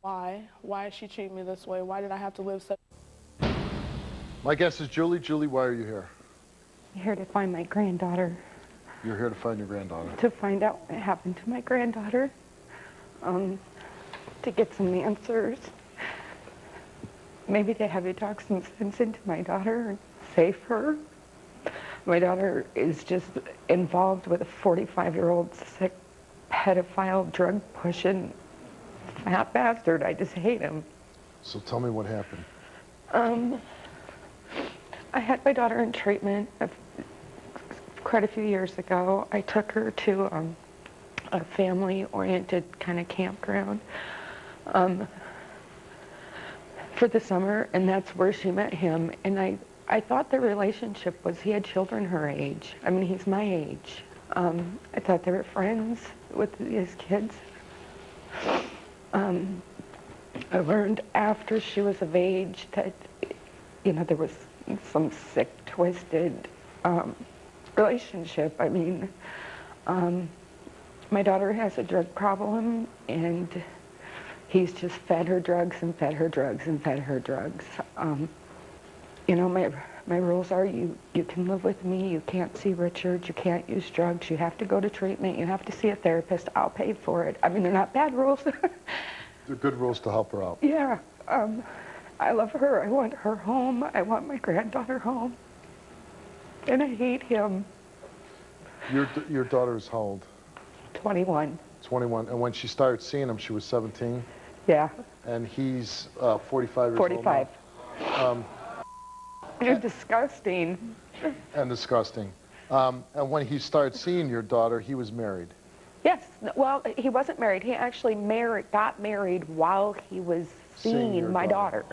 Why? Why is she treating me this way? Why did I have to live so? My guess is Julie. Julie, why are you here? I'm here to find my granddaughter. You're here to find your granddaughter. To find out what happened to my granddaughter. To get some answers. Maybe to have you talk some sense into my daughter and save her. My daughter is just involved with a 45-year-old sick, pedophile, drug-pushing, fat bastard. I just hate him. So tell me what happened. I had my daughter in treatment quite a few years ago. I took her to a family-oriented kind of campground for the summer, and that's where she met him. And I thought the relationship was he had children her age. I mean, he's my age. I thought they were friends with his kids. I learned after she was of age that, you know, there was some sick, twisted relationship. I mean, my daughter has a drug problem, and he's just fed her drugs and fed her drugs and fed her drugs. You know, my rules are you can live with me, you can't see Richard, you can't use drugs, you have to go to treatment, you have to see a therapist, I'll pay for it. I mean, they're not bad rules. They're good rules to help her out. Yeah. I love her. I want her home. I want my granddaughter home. And I hate him. Your daughter's how old? 21. 21. And when she started seeing him, she was 17? Yeah. And he's 45 years 45. old now? You're disgusting. And disgusting. And when he started seeing your daughter, he was married? Yes. Well, he wasn't married. He actually got married while he was seeing my daughter.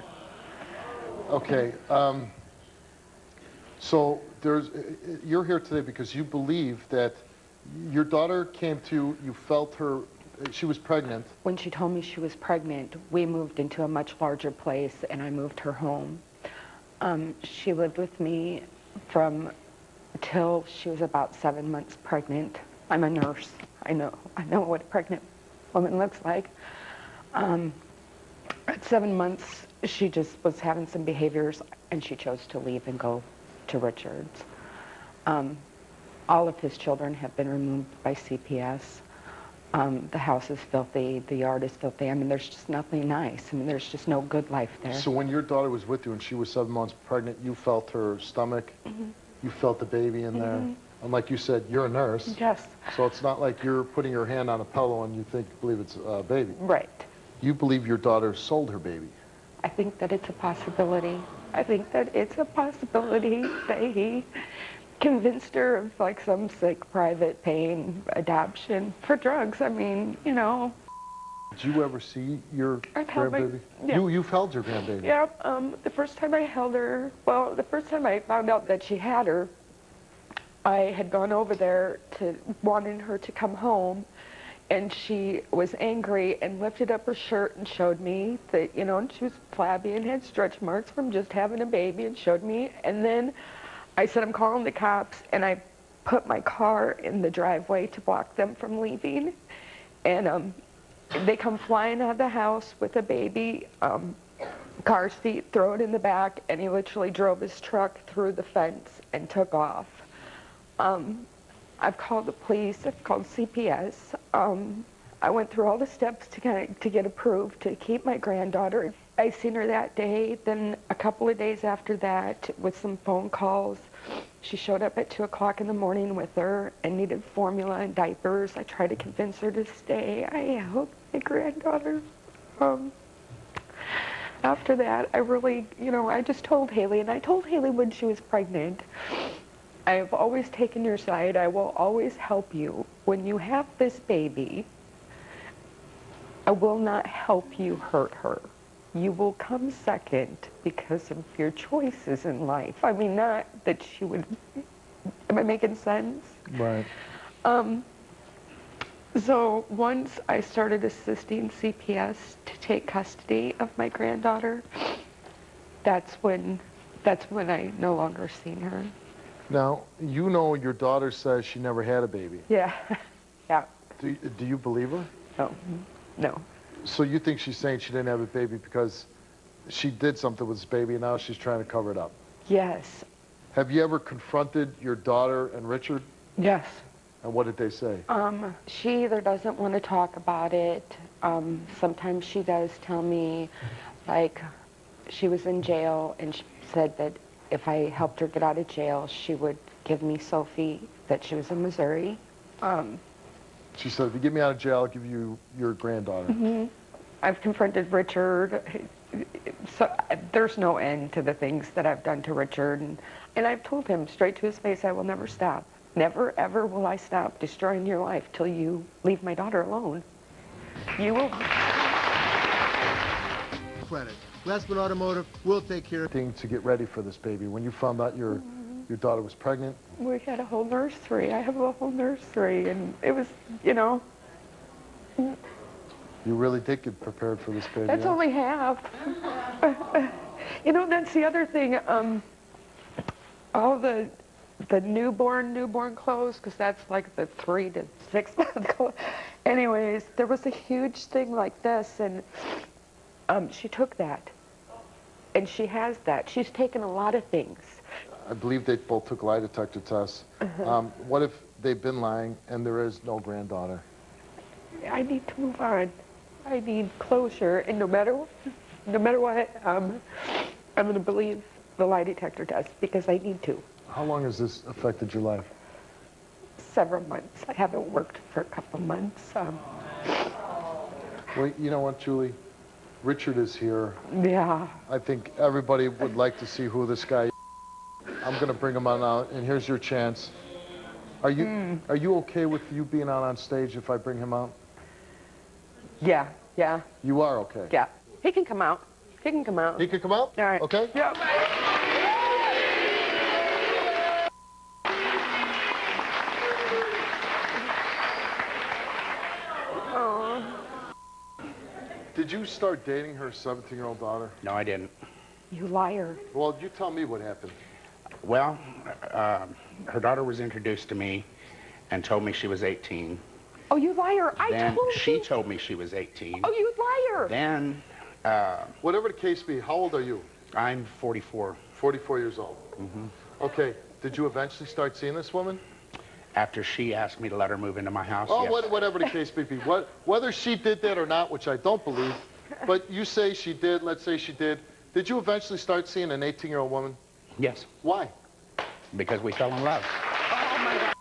Okay. So you're here today because you believe that your daughter came to, you felt her, she was pregnant. When she told me she was pregnant, we moved into a much larger place, and I moved her home. She lived with me till she was about 7 months pregnant. I'm a nurse. I know what a pregnant woman looks like. At 7 months, she just was having some behaviors, and she chose to leave and go to Richard's. All of his children have been removed by CPS. The house is filthy, the yard is filthy. I mean, there's just nothing nice. I mean, there's just no good life there. So when your daughter was with you and she was 7 months pregnant, you felt her stomach, you felt the baby in there. And like you said, you're a nurse. Yes. So it's not like you're putting your hand on a pillow and you believe it's a baby. Right. You believe your daughter sold her baby. I think that it's a possibility. I think that it's a possibility that he convinced her of like some sick private paying adoption for drugs. I mean, you know. Did you ever see your grandbaby? Yeah. You've held your grandbaby. Yeah. The first time I held her, well, the first time I found out that she had her, I had gone over there wanting her to come home, and she was angry and lifted up her shirt and showed me that, you know, and she was flabby and had stretch marks from just having a baby, and showed me. And then I said, I'm calling the cops, and I put my car in the driveway to block them from leaving. And they come flying out of the house with a baby, car seat, throw it in the back, and he literally drove his truck through the fence and took off. I've called the police, I've called CPS. I went through all the steps to get approved to keep my granddaughter. I seen her that day, then a couple of days after that with some phone calls. She showed up at 2 o'clock in the morning with her and needed formula and diapers. I tried to convince her to stay. I held my granddaughter. After that, I really, you know, I just told Haley, and I told Haley when she was pregnant, I have always taken your side. I will always help you. When you have this baby, I will not help you hurt her. You will come second because of your choices in life. I mean, not that she would, am I making sense? Right. So once I started assisting CPS to take custody of my granddaughter, that's when I no longer seen her. Now, you know your daughter says she never had a baby. Yeah, yeah. Do you believe her? No, no. So you think she's saying she didn't have a baby because she did something with this baby and now she's trying to cover it up? Yes. Have you ever confronted your daughter and Richard? Yes. And what did they say? She either doesn't want to talk about it. Sometimes she does tell me, like, she was in jail and she said that if I helped her get out of jail, she would give me Sophie, that she was in Missouri. She said, if you get me out of jail, I'll give you your granddaughter. I've confronted Richard. So there's no end to the things that I've done to Richard. And I've told him straight to his face, I will never stop. Never, ever will I stop destroying your life till you leave my daughter alone. You will. Credit. Glassman Automotive will take care of Thing to get ready for this baby. When you found out your daughter was pregnant? We had a whole nursery. I have a whole nursery. And it was, you know. You really did get prepared for this baby. That's huh? only half. You know, that's the other thing. All the newborn clothes, because that's like the 3 to 6 month clothes. Anyways, there was a huge thing like this, and she took that. And she has that. She's taken a lot of things. I believe they both took lie detector tests. What if they've been lying and there is no granddaughter? I need to move on. I need closure, and no matter what, I'm going to believe the lie detector test because I need to. How long has this affected your life? Several months. I haven't worked for a couple months. Well, you know what, Julie? Richard is here. Yeah. I think everybody would like to see who this guy is. I'm going to bring him on out, and here's your chance. Are you okay with you being out on stage if I bring him out? Yeah. Yeah. You are okay? Yeah. He can come out. He can come out. He can come out? All right. Okay? Yeah. Did you start dating her 17-year-old daughter? No, I didn't. You liar. Well, you tell me what happened. Well, her daughter was introduced to me and told me she was 18. Oh, you liar. Then I told she you. told me she was 18. Oh, you liar. Then Whatever the case be, how old are you? I'm 44. 44 years old. Okay. Did you eventually start seeing this woman? After she asked me to let her move into my house, Oh, yes. whatever the case may be. Whether she did that or not, which I don't believe, but you say she did, let's say she did. Did you eventually start seeing an 18-year-old woman? Yes, Why? because we fell in love. Oh, my God.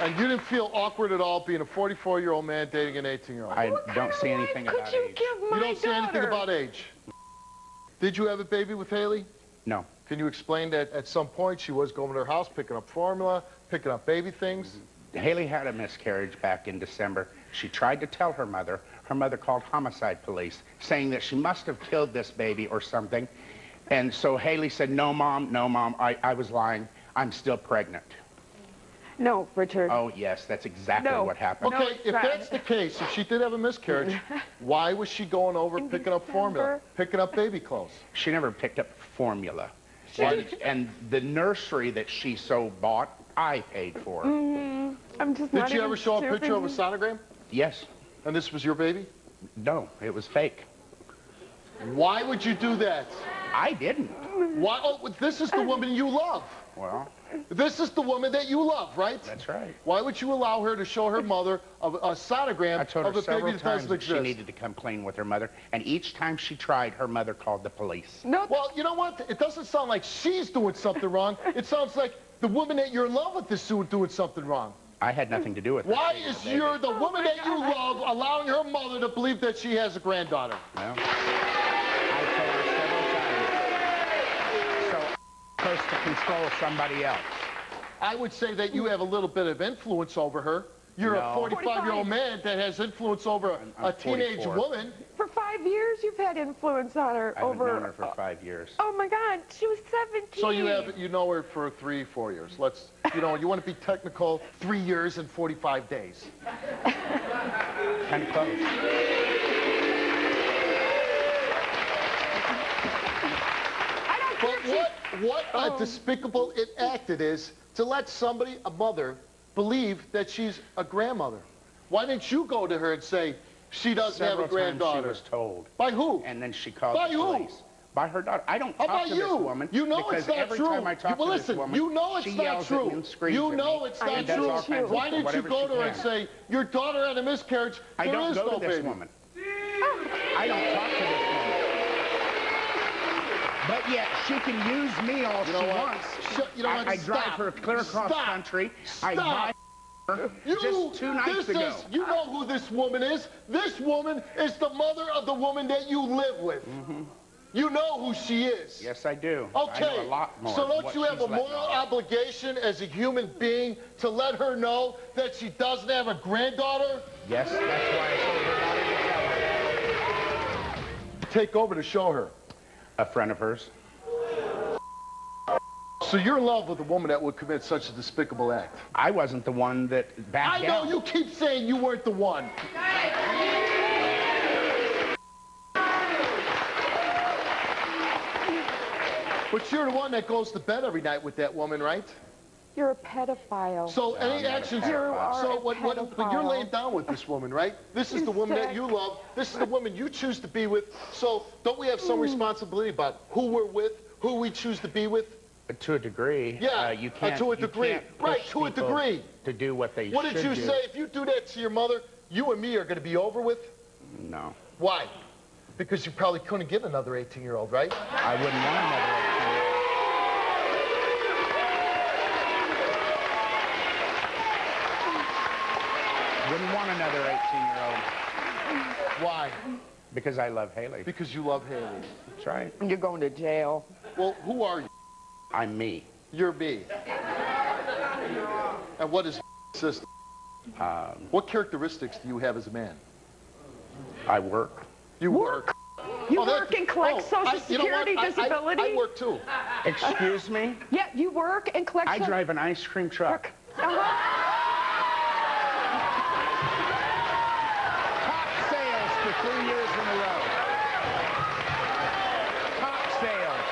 And you didn't feel awkward at all being a 44-year-old man dating an 18-year-old? I don't see anything Could about you age. give my You don't say anything daughter? about age. Did you have a baby with Haley? No. Can you explain that at some point she was going to her house, picking up formula, picking up baby things? Haley had a miscarriage back in December. She tried to tell her mother. Her mother called homicide police, saying that she must have killed this baby or something. And so Haley said, no, Mom, I was lying. I'm still pregnant. No, Richard. Oh, yes, that's exactly No. what happened. Okay, it's if not. that's the case, if she did have a miscarriage, why was she going over In picking up formula, December? picking up baby clothes? She never picked up formula. Why- And the nursery that she so bought, I paid for. I'm just Did not you even ever show a picture of a stupid. sonogram? Yes. And this was your baby? No, it was fake. Why would you do that? I didn't. Why? Oh, this is the woman you love. Well, This is the woman that you love, right? that's right. Why would you allow her to show her mother a sonogram I told of her a baby several that times doesn't that she exist? needed to come clean with her mother, and each time she tried, her mother called the police. No, Well, you know what? It doesn't sound like she's doing something wrong. It sounds like the woman that you're in love with is doing something wrong. I had nothing to do with it. Why is the woman that you love allowing her mother to believe that she has a granddaughter? Well, I told her several times. So I'm supposed to control somebody else. I would say that you have a little bit of influence over her. You're a No. 45-year-old man that has influence over I'm a teenage 44. woman. for 5 years you've had influence on her I haven't over. known her for 5 years. Oh my God, she was 17. So you know her for 3-4 years. You want to be technical, 3 years and 45 days. Kind of close. But what a despicable act it is to let somebody, a mother, believe that she's a grandmother? Why didn't you go to her and say she doesn't have a granddaughter? She was told. By who? And then she called By the who? police. By her daughter. I don't How talk about to you? this woman You know because it's not every true. time I talk to Listen, this woman, you know it's she not yells true. at me and screams You at know me it's and not does true. all kinds of Why didn't you whatever go she to her and can. say your daughter had a miscarriage? I There don't is go no to this baby. woman. I don't talk to this woman. But yet she can use me all she wants. You know what? I drive Stop. her clear across Stop. country. Stop. I buy her just 2 nights ago. You know who this woman is. This woman is the mother of the woman that you live with. You know who she is. Yes, I do. Okay, I know a lot more so than don't what you have she's a letting moral on. obligation as a human being to let her know that she doesn't have a granddaughter? Yes, that's why I told her daughter to tell her. Take over to show her. A friend of hers. So you're in love with a woman that would commit such a despicable act? I wasn't the one that backed I know out. you keep saying you weren't the one. But you're the one that goes to bed every night with that woman, right? You're a pedophile. So any not a actions... pedophile. So You are a but you're pedophile. laying down with this woman, right? This is the woman that you love. This is the woman you choose to be with. So don't we have some responsibility about who we're with, who we choose to be with? To a degree. Yeah, you can't, to a you degree. can't Right, push to a people degree. To do what they What should did you do. say? If you do that to your mother, you and me are going to be over with? No. Why? Because you probably couldn't get another 18-year-old, right? I wouldn't want another 18-year-old. Wouldn't want another 18-year-old Why? because I love Haley. Because you love Haley. That's right. You're going to jail. Well, who are you? I'm me. You're me. And what is sister? What characteristics do you have as a man? I work. You work. You Oh, that- work and collect oh, Social you know what? Security disability? I work too. Excuse me? Yeah, you work and collect I drive an ice cream truck. Top sales for 3 years in a row. Top sales.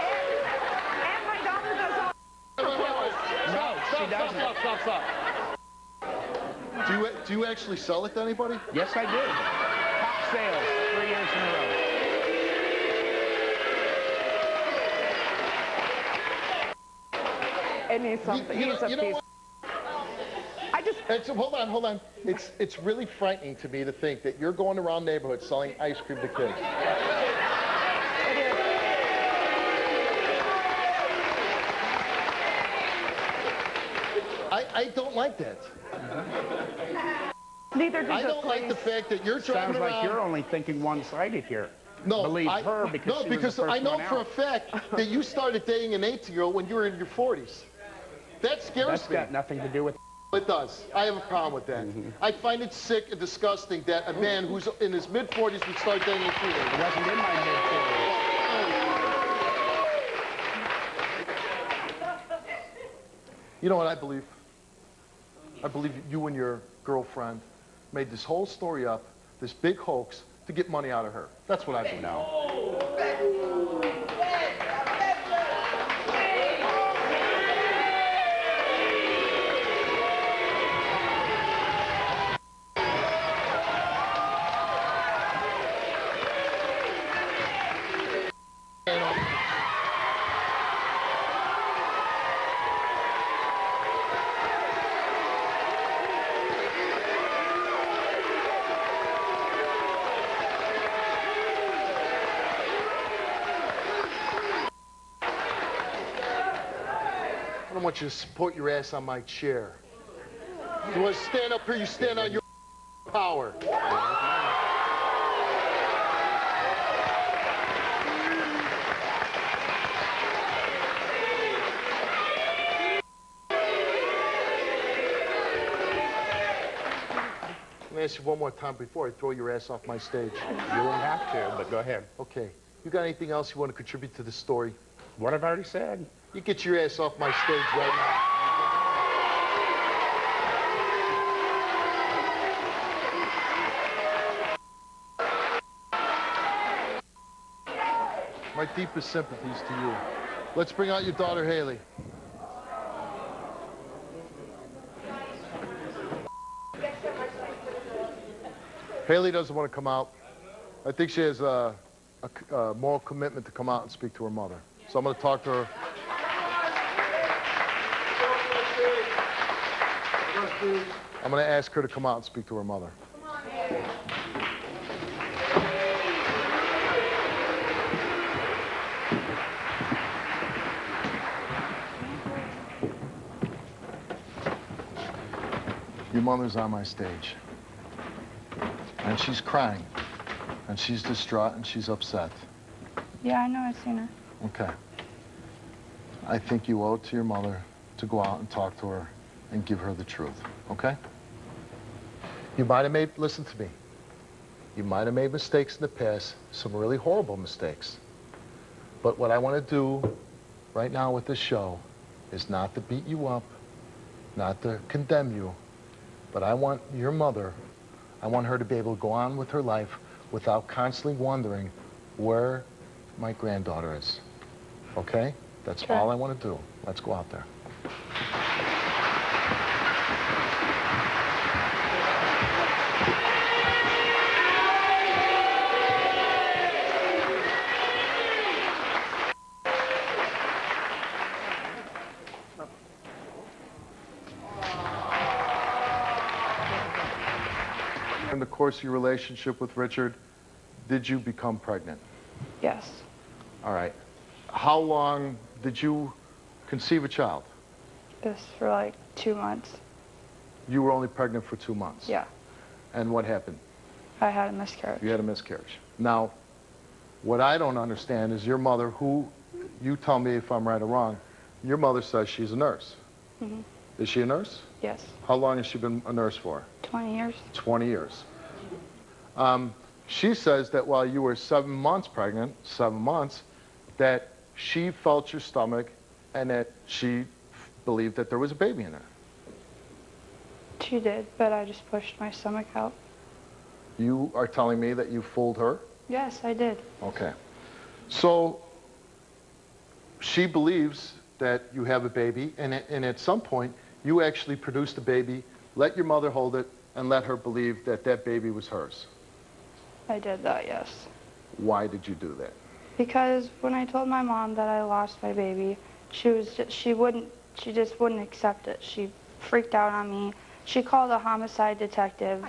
And my daughter does all... No, she doesn't. Stop. Do you actually sell it to anybody? Yes, I do. Top sales 3 years in a row. And he's something. He's a You know piece. what? I just... Hold on. It's really frightening to me to think that you're going around neighborhoods selling ice cream to kids. It is. I don't like that. Neither does I the don't like the police. fact that you're driving Sounds like around... you're only thinking one-sided here. No, Believe her because no, she because was the I first know one for a out. fact that you started dating an 18-year-old when you were in your 40s. That scares That's me. got nothing to do with... It does. I have a problem with that. I find it sick and disgusting that a man who's in his mid-40s would start dating a teenager. It wasn't in my mid-40s. You know what I believe? I believe you and your girlfriend made this whole story up, this big hoax, to get money out of her. That's what I believe. No. I don't want you to support your ass on my chair. You want to stand up here, you stand on your power. Let me ask you one more time before I throw your ass off my stage. You won't have to, but go ahead. Okay. You got anything else you want to contribute to the story? What I've already said. You get your ass off my stage right now. My deepest sympathies to you. Let's bring out your daughter, Haley. Haley doesn't want to come out. I think she has a moral commitment to come out and speak to her mother. So I'm going to talk to her. I'm going to ask her to come out and speak to her mother. Your mother's on my stage. And she's crying. And she's distraught and she's upset. Yeah, I know. I've seen her. Okay. I think you owe it to your mother to go out and talk to her and give her the truth, okay? You might have made, listen to me, you might have made mistakes in the past, some really horrible mistakes. But what I want to do right now with this show is not to beat you up, not to condemn you, but I want your mother, I want her to be able to go on with her life without constantly wondering where my granddaughter is, okay? That's Sure. all I want to do. Let's go out there. In the course of your relationship with Richard, did you become pregnant? Yes. All right. How long did you conceive a child? It was for like 2 months. You were only pregnant for 2 months? Yeah. And what happened? I had a miscarriage. You had a miscarriage. Now, what I don't understand is your mother, who, you tell me if I'm right or wrong, your mother says she's a nurse. Mm-hmm. Is she a nurse? Yes. How long has she been a nurse for? 20 years. 20 years. She says that while you were 7 months pregnant, 7 months, that she felt your stomach and that she believed that there was a baby in there. She did, but I just pushed my stomach out. You are telling me that you fooled her? Yes, I did. Okay. So she believes that you have a baby, and at some point, you actually produced a baby, let your mother hold it, and let her believe that that baby was hers. I did that, yes. Why did you do that? Because when I told my mom that I lost my baby, she just wouldn't accept it. She freaked out on me. She called a homicide detective.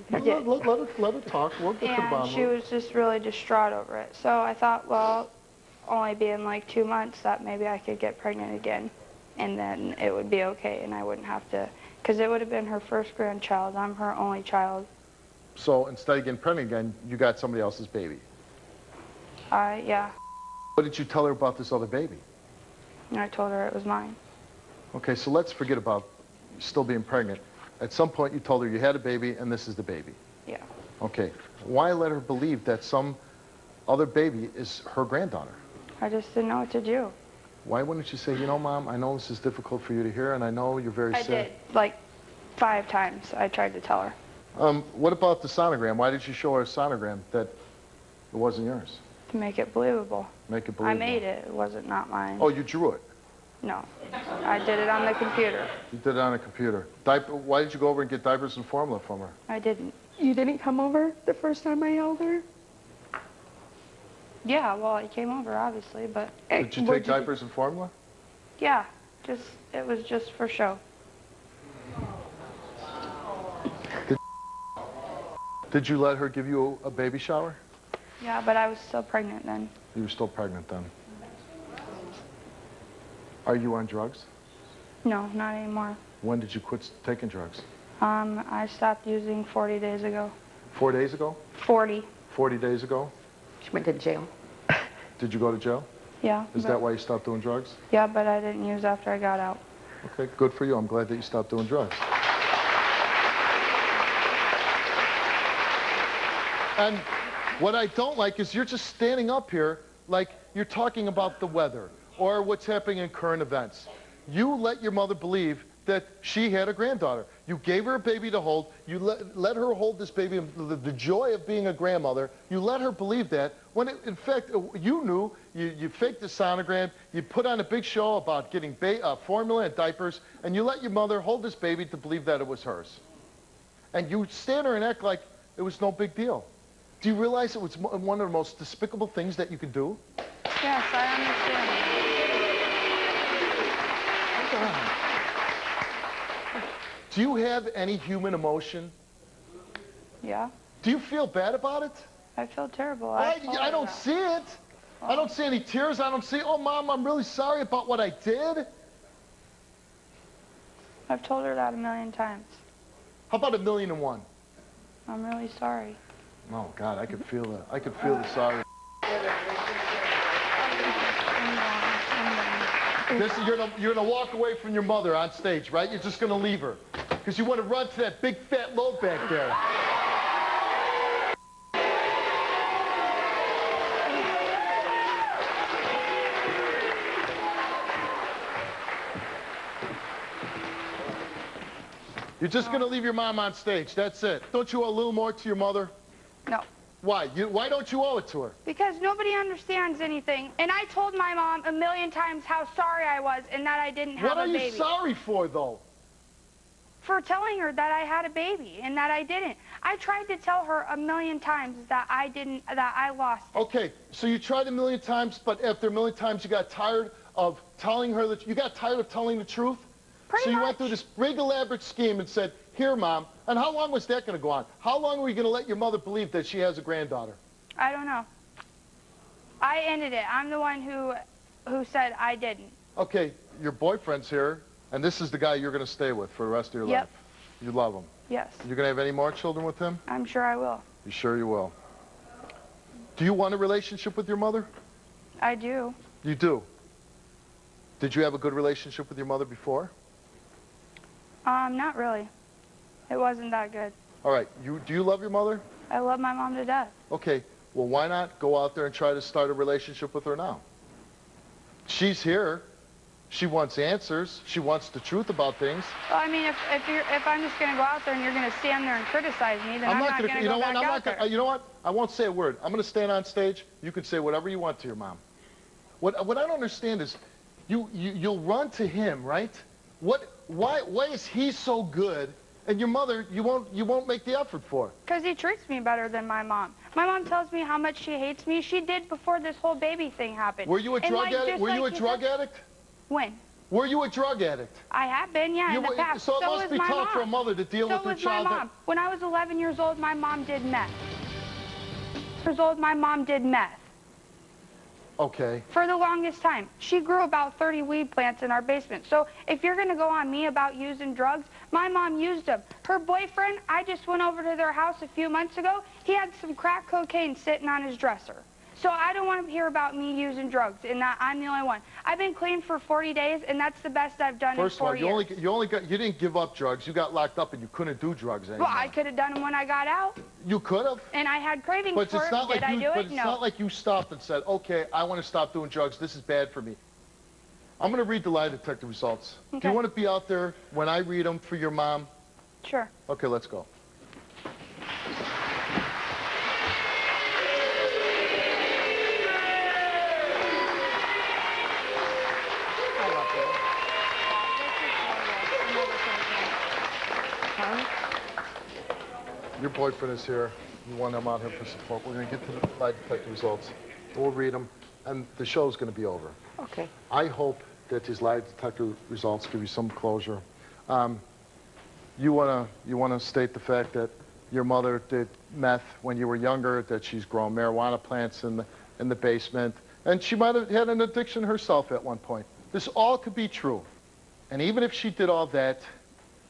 Let her talk. We'll get to the And bottom. she was just really distraught over it. So I thought, well, only being like 2 months, that maybe I could get pregnant again. And then it would be okay, and I wouldn't have to, because it would have been her first grandchild. I'm her only child. So instead of getting pregnant again, you got somebody else's baby. Yeah. What did you tell her about this other baby? And I told her it was mine. Okay, so let's forget about still being pregnant. At some point, you told her you had a baby, and this is the baby. Yeah. Okay. Why let her believe that some other baby is her granddaughter? I just didn't know what to do. Why wouldn't you say, you know, Mom, I know this is difficult for you to hear, and I know you're very I sick. did, like 5 times I tried to tell her. What about the sonogram? Why did you show her a sonogram that it wasn't yours? To make it believable. Make it believable. I made it. It wasn't not mine. Oh, you drew it? No. I did it on the computer. You did it on a computer. Why did you go over and get diapers and formula from her? I didn't. You didn't come over the first time I held her? Yeah, well, I came over, obviously, but Did you take diapers and formula? yeah, it was just for show. Did you let her give you a baby shower? Yeah, but I was still pregnant then. You were still pregnant then. Are you on drugs? No, not anymore. When did you quit taking drugs? I stopped using 40 days ago. 4 days ago? 40. 40 days ago? She went to jail. Did you go to jail? Yeah. Is that why you stopped doing drugs? Yeah, but I didn't use after I got out. Okay, good for you. I'm glad that you stopped doing drugs. And what I don't like is you're just standing up here like you're talking about the weather or what's happening in current events. You let your mother believe that she had a granddaughter. You gave her a baby to hold. You let her hold this baby, the joy of being a grandmother. You let her believe that when, in fact, you knew. You faked the sonogram. You put on a big show about getting formula and diapers, and you let your mother hold this baby to believe that it was hers. And you stand there and act like it was no big deal. Do you realize it was one of the most despicable things that you could do? Yes, I understand. Do you have any human emotion? Yeah, Do you feel bad about it? I feel terrible. I told her don't that. see it. I don't see any tears. I don't see, oh, Mom, I'm really sorry about what I did. I've told her that a million times. How about 1,000,001? I'm really sorry. Oh, God, I could feel it. I could feel the sorry. You're gonna walk away from your mother on stage, right? You're just gonna leave her. Because you want to run to that big fat load back there. You're just gonna leave your mom on stage, that's it. Don't you owe a little more to your mother? No. Why? Why don't you owe it to her? Because nobody understands anything. And I told my mom a million times how sorry I was and that I didn't have a baby. What are you sorry for, though? For telling her that I had a baby and that I didn't. I tried to tell her a million times that I lost it. Okay, so you tried 1,000,000 times, but after 1,000,000 times you got tired of telling her that you got tired of telling the truth? Pretty so you much. went through this big elaborate scheme and said, here, Mom, and how long was that going to go on? How long were you going to let your mother believe that she has a granddaughter? I don't know. I ended it. I'm the one who said I didn't. Okay, your boyfriend's here, and this is the guy you're going to stay with for the rest of your life. You love him. Yes. You're going to have any more children with him? I'm sure I will. You sure you will? Do you want a relationship with your mother? I do. You do? Did you have a good relationship with your mother before? Not really. It wasn't that good. All right, do you love your mother? I love my mom to death. Okay, well, why not go out there and try to start a relationship with her now? She's here. She wants answers. She wants the truth about things. Well, I mean, if I'm just going to go out there and you're going to stand there and criticize me, then I'm not going to go back out there. You know what? I won't say a word. I'm going to stand on stage. You can say whatever you want to your mom. What I don't understand is you'll run to him, right? Why is he so good, and your mother you won't make the effort for? Because he treats me better than my mom. My mom tells me how much she hates me. She did before this whole baby thing happened. Were you a drug addict? Were you a drug addict? When? Were you a drug addict? I have been, yeah, in the past. So it must be tough for a mother to deal with her child. So was my mom. When I was 11 years old, my mom did meth. My mom did meth. Okay. For the longest time. She grew about 30 weed plants in our basement. So if you're going to go on me about using drugs, my mom used them. Her boyfriend, I just went over to their house a few months ago. He had some crack cocaine sitting on his dresser. So I don't want to hear about me using drugs and that I'm the only one. I've been clean for 40 days, and that's the best I've done in 4 years. You didn't give up drugs. You got locked up and you couldn't do drugs anymore. Well, I could have done them when I got out. You could have. And I had cravings But for it's not it. Did I do it? But it's not like you stopped and said, okay, I want to stop doing drugs. This is bad for me. I'm going to read the lie detector results. Okay. Do you want to be out there when I read them for your mom? Sure. Okay, let's go. Your boyfriend is here. You want him out here for support. We're going to get to the lie detector results. We'll read them, and the show's going to be over. Okay. I hope that these lie detector results give you some closure. You want to state the fact that your mother did meth when you were younger, that she's grown marijuana plants in the basement, and she might have had an addiction herself at one point. This all could be true. And even if she did all that,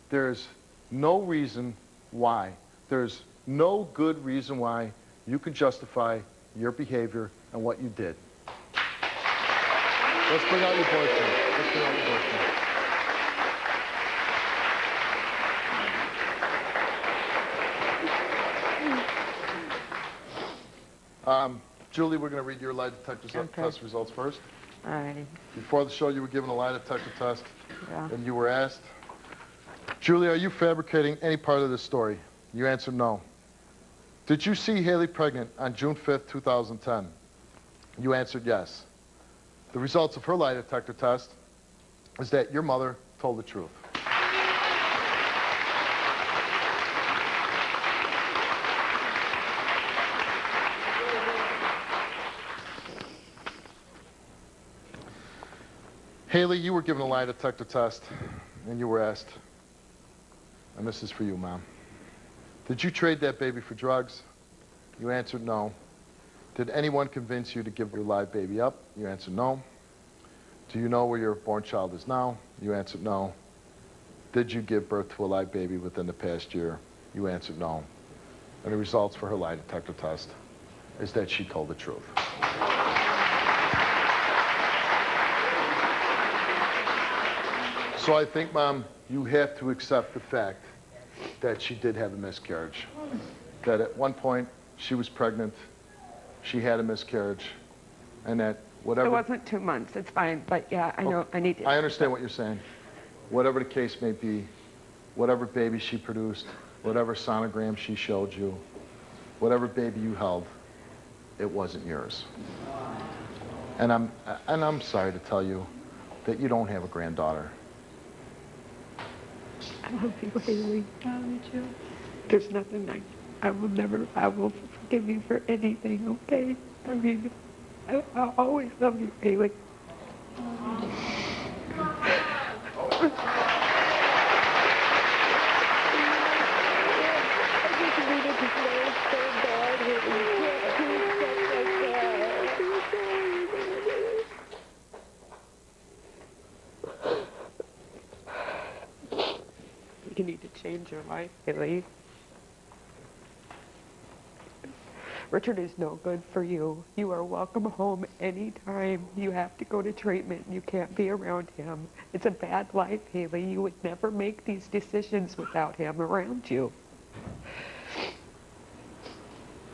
there's no reason why. There's no good reason why you can justify your behavior and what you did. Let's bring out your boyfriend. Let's bring out your boyfriend. Julie, we're going to read your lie detector test results first. All righty. Before the show, you were given a lie detector test, Yeah. and you were asked, Julie, are you fabricating any part of this story? You answered no. Did you see Haley pregnant on June 5th, 2010? You answered yes. The results of her lie detector test is that your mother told the truth. Haley, you were given a lie detector test, and you were asked, and this is for you, Mom. Did you trade that baby for drugs? You answered no. Did anyone convince you to give your live baby up? You answered no. Do you know where your born child is now? You answered no. Did you give birth to a live baby within the past year? You answered no. And the results for her lie detector test is that she told the truth. So I think, Mom, you have to accept the fact that she did have a miscarriage. That at one point, she was pregnant, she had a miscarriage, and that whatever... It wasn't 2 months, it's fine, but yeah, I know, I need to... I understand what you're saying. Whatever the case may be, whatever baby she produced, whatever sonogram she showed you, whatever baby you held, it wasn't yours. And I'm sorry to tell you that you don't have a granddaughter. I love you, Haley. I love you too. There's nothing I will forgive you for anything, okay? I mean, I'll always love you, Haley. You need to change your life, Haley. Richard is no good for you. You are welcome home anytime. You have to go to treatment. You can't be around him. It's a bad life, Haley. You would never make these decisions without him around you.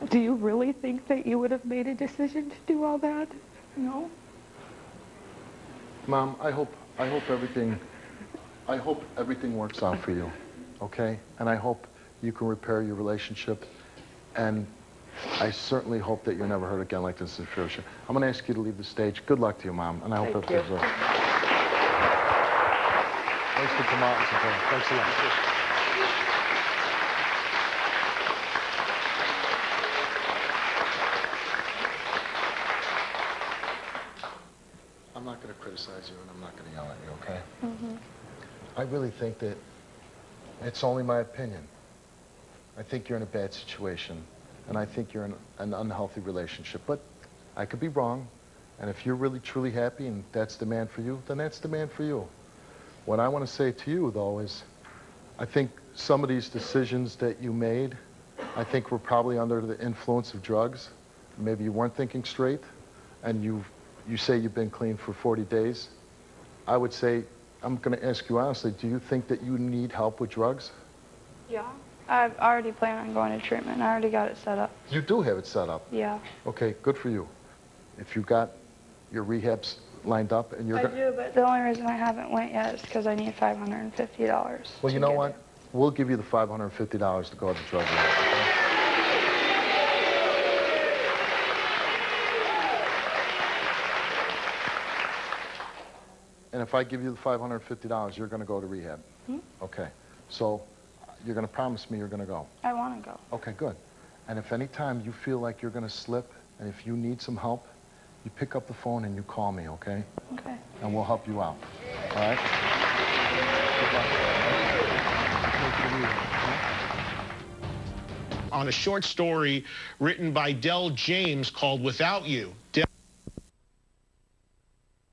Do you really think that you would have made a decision to do all that? No. Mom, I hope everything works out for you, okay? And I hope you can repair your relationship, and I certainly hope that you're never hurt again like this in the future. I'm going to ask you to leave the stage. Good luck to you, Mom, and I hope everything's well. Thanks for coming out and supporting. Thanks a lot. I'm not going to criticize you, and I'm not going to yell at you, okay? Mm-hmm. I really think that it's only my opinion. I think you're in a bad situation, and I think you're in an unhealthy relationship. But I could be wrong, and if you're really, truly happy and that's the man for you, then that's the man for you. What I want to say to you, though, is I think some of these decisions that you made, I think were probably under the influence of drugs. Maybe you weren't thinking straight, and you say you've been clean for 40 days. I would say, I'm going to ask you honestly, do you think that you need help with drugs? Yeah. I've already planned on going to treatment. I already got it set up. You do have it set up? Yeah. Okay, good for you. If you got your rehabs lined up and you're... I do, but the only reason I haven't went yet is because I need $550. Well, you know what? We'll give you the $550 to go to drug rehab, okay? And if I give you the $550, you're going to go to rehab. Hmm? Okay. So you're going to promise me you're going to go? I want to go. Okay, good. And if any time you feel like you're going to slip, and if you need some help, you pick up the phone and you call me, okay? Okay. And we'll help you out. All right? Good luck. On a short story written by Del James called Without You.